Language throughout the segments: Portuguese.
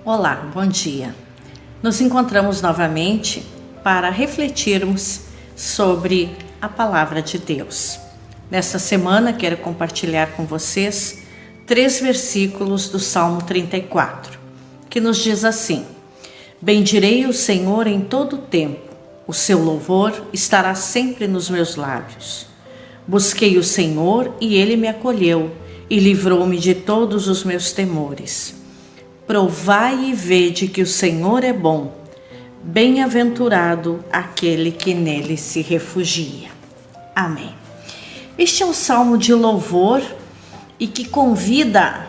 Olá, bom dia. Nos encontramos novamente para refletirmos sobre a Palavra de Deus. Nesta semana quero compartilhar com vocês 3 versículos do Salmo 34, que nos diz assim: Bendirei o Senhor em todo o tempo, o seu louvor estará sempre nos meus lábios. Busquei o Senhor e Ele me acolheu e livrou-me de todos os meus temores. Provai e vede que o Senhor é bom, bem-aventurado aquele que nele se refugia. Amém. Este é um salmo de louvor e que convida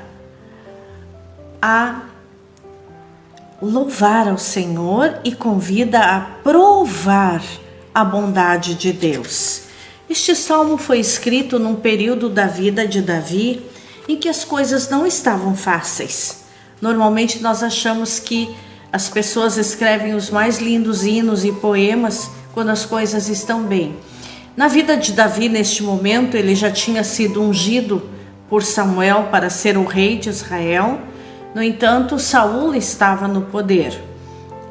a louvar ao Senhor e convida a provar a bondade de Deus. Este salmo foi escrito num período da vida de Davi em que as coisas não estavam fáceis. Normalmente nós achamos que as pessoas escrevem os mais lindos hinos e poemas quando as coisas estão bem. Na vida de Davi, neste momento, ele já tinha sido ungido por Samuel para ser o rei de Israel. No entanto, Saul estava no poder.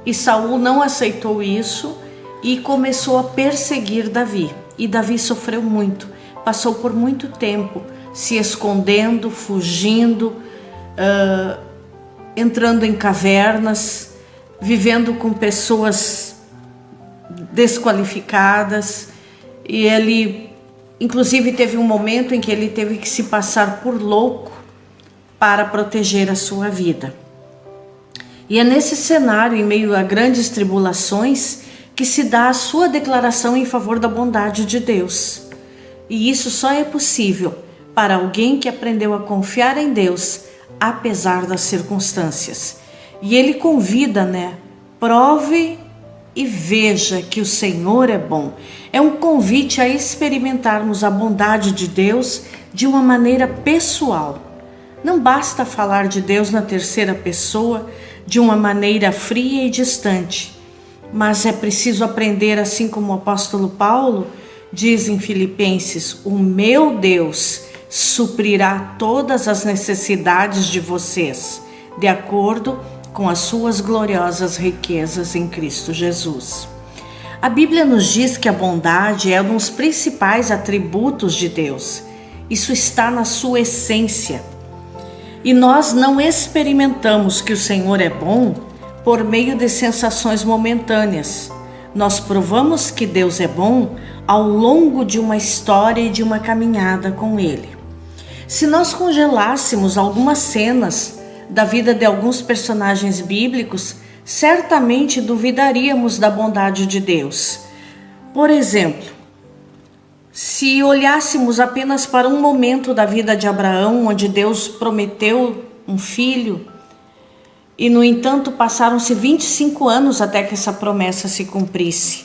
E Saul não aceitou isso e começou a perseguir Davi. E Davi sofreu muito, passou por muito tempo se escondendo, fugindo, entrando em cavernas, vivendo com pessoas desqualificadas. E ele, inclusive, teve um momento em que ele teve que se passar por louco para proteger a sua vida. E é nesse cenário, em meio a grandes tribulações, que se dá a sua declaração em favor da bondade de Deus. E isso só é possível para alguém que aprendeu a confiar em Deus, apesar das circunstâncias. E ele convida, prove e veja que o Senhor é bom. É um convite a experimentarmos a bondade de Deus de uma maneira pessoal. Não basta falar de Deus na terceira pessoa de uma maneira fria e distante, mas é preciso aprender, assim como o apóstolo Paulo diz em Filipenses: o meu Deus suprirá todas as necessidades de vocês, de acordo com as suas gloriosas riquezas em Cristo Jesus. A Bíblia nos diz que a bondade é um dos principais atributos de Deus. Isso está na sua essência. E nós não experimentamos que o Senhor é bom por meio de sensações momentâneas. Nós provamos que Deus é bom ao longo de uma história e de uma caminhada com Ele. Se nós congelássemos algumas cenas da vida de alguns personagens bíblicos, certamente duvidaríamos da bondade de Deus. Por exemplo, se olhássemos apenas para um momento da vida de Abraão, onde Deus prometeu um filho, e no entanto passaram-se 25 anos até que essa promessa se cumprisse.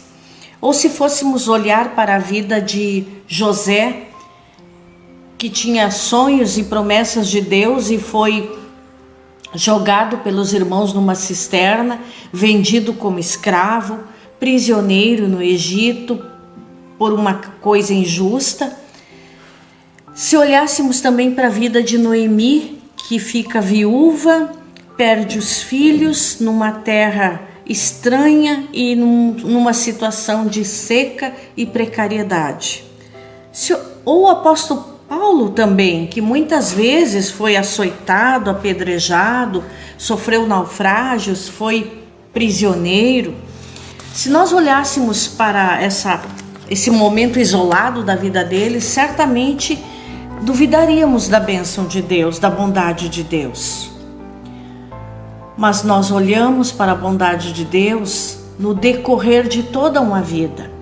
Ou se fôssemos olhar para a vida de José, que tinha sonhos e promessas de Deus e foi jogado pelos irmãos numa cisterna, vendido como escravo, prisioneiro no Egito por uma coisa injusta. Se olhássemos também para a vida de Noemi, que fica viúva, perde os filhos numa terra estranha e numa situação de seca e precariedade. Ou o apóstolo Paulo também, que muitas vezes foi açoitado, apedrejado, sofreu naufrágios, foi prisioneiro. Se nós olhássemos para esse momento isolado da vida dele, certamente duvidaríamos da bênção de Deus, da bondade de Deus. Mas nós olhamos para a bondade de Deus no decorrer de toda uma vida.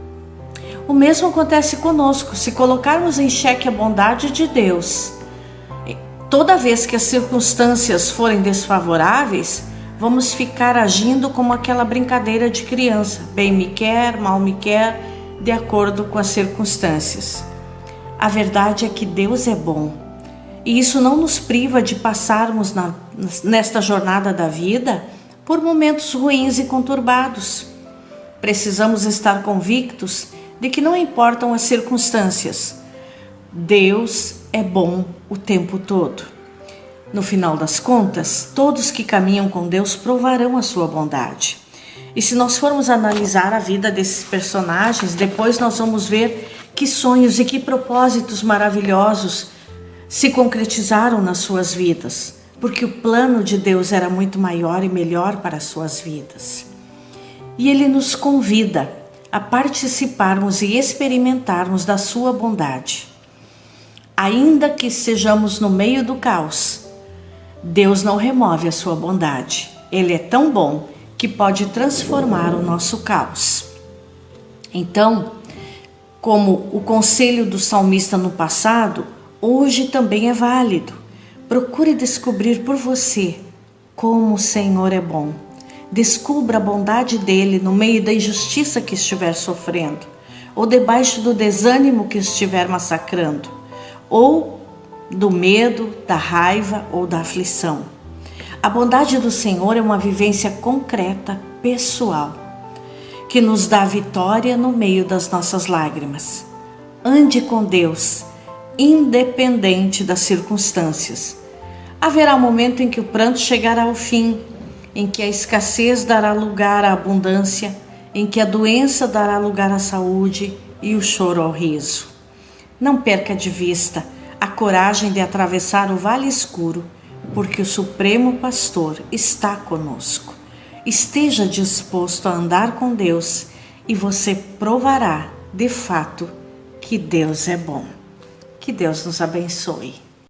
O mesmo acontece conosco. Se colocarmos em xeque a bondade de Deus, toda vez que as circunstâncias forem desfavoráveis, vamos ficar agindo como aquela brincadeira de criança: bem me quer, mal me quer, de acordo com as circunstâncias. A verdade é que Deus é bom, e isso não nos priva de passarmos nesta jornada da vida por momentos ruins e conturbados. Precisamos estar convictos de que não importam as circunstâncias, Deus é bom o tempo todo. No final das contas, todos que caminham com Deus provarão a sua bondade. E se nós formos analisar a vida desses personagens, depois nós vamos ver que sonhos e que propósitos maravilhosos se concretizaram nas suas vidas, porque o plano de Deus era muito maior e melhor para as suas vidas. E Ele nos convida a participarmos e experimentarmos da sua bondade. Ainda que estejamos no meio do caos, Deus não remove a sua bondade. Ele é tão bom que pode transformar o nosso caos. Então, como o conselho do salmista no passado, hoje também é válido. Procure descobrir por você como o Senhor é bom. Descubra a bondade dele no meio da injustiça que estiver sofrendo, ou debaixo do desânimo que estiver massacrando, ou do medo, da raiva ou da aflição. A bondade do Senhor é uma vivência concreta, pessoal, que nos dá vitória no meio das nossas lágrimas. Ande com Deus, independente das circunstâncias. Haverá um momento em que o pranto chegará ao fim, em que a escassez dará lugar à abundância, em que a doença dará lugar à saúde e o choro ao riso. Não perca de vista a coragem de atravessar o vale escuro, porque o Supremo Pastor está conosco. Esteja disposto a andar com Deus e você provará, de fato, que Deus é bom. Que Deus nos abençoe.